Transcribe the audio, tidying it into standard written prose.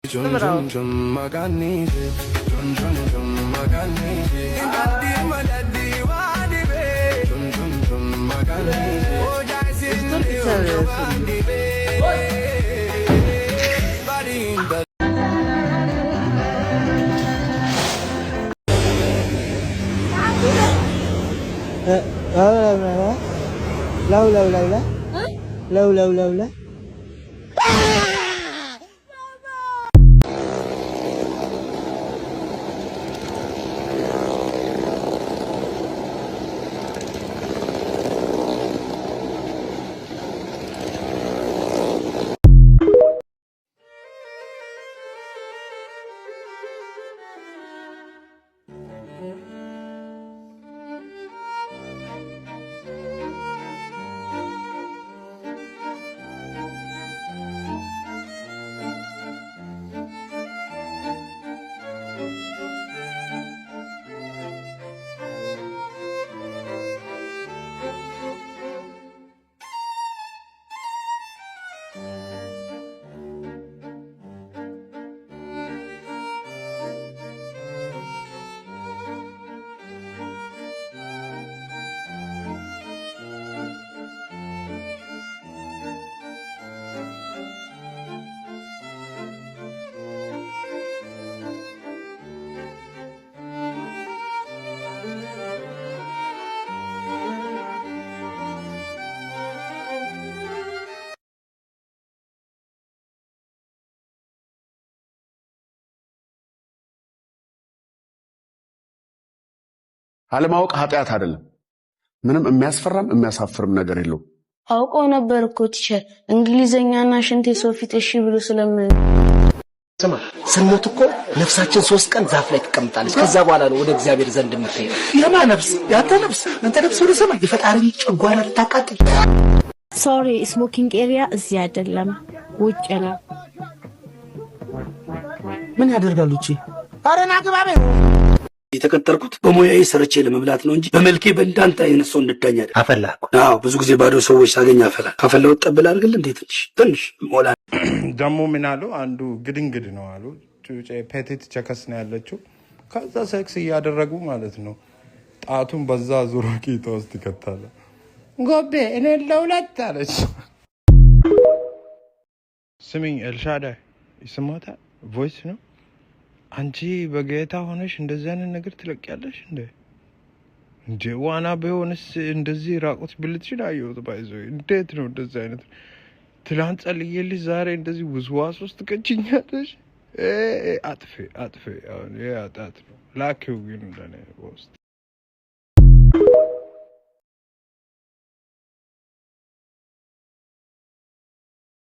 lâu. አለማወቅ ኃጢአት አይደለም። ምንም የሚያስፈራም የሚያሳፍርም ነገር የለው። አውቀው ነበር እኮ ቲቸር እንግሊዘኛና ሽንቴ ሶፊት እሺ ብሎ ስለምን ስማ ስንሞት እኮ ነፍሳችን 3 ቀን ዛፍ ላይ ትቀምጣለች። ከዛ በኋላ ነው ወደ እግዚአብሔር ዘንድ የምትሄድ። የማ ነፍስ ያንተ ነፍስ አንተ ነፍስ ወደ ሰማይ የፈጣሪ ጨጓራ ልታቃጥል። ሶሪ ስሞኪንግ ኤሪያ እዚህ አይደለም ውጭ ነው። ምን ያደርጋሉ እቺ? አረና ግባቤ የተከተልኩት በሙያዬ ሰርቼ ለመብላት ነው እንጂ በመልኬ በእንዳንተ አይነት ሰው እንድዳኝ አይደል። አፈላኩ። አዎ ብዙ ጊዜ ባዶ ሰዎች ሳገኝ አፈላ ካፈላው ጠብል አድርግል እንዴ ትንሽ ሞላ ደሞ ምን አሉ አንዱ ግድንግድ ነው አሉ ጩጬ ፔቲት ቸከስ ነው ያለችው። ከዛ ሴክስ እያደረጉ ማለት ነው ጣቱን በዛ ዙሮ ቂጣ ውስጥ ይከታል። ጎቤ እኔ ለሁለት አለች። ስሚኝ ኤልሻዳይ ይስማታል ቮይስ ነው። አንቺ በጌታ ሆነሽ እንደዚህ አይነት ነገር ትለቅያለሽ እንዴ? ዋና ቢሆንስ እንደዚህ ራቁት ብልትሽን አየሁት ባይዘው። እንዴት ነው እንደዚህ አይነት ትላንት ጸልዬልሽ ዛሬ እንደዚህ ውስዋስ ውስጥ ትቀጭኛለሽ? አጥፌ አሁን ይሄ አጣት ነው ላኪው ግን እንደኔ ውስጥ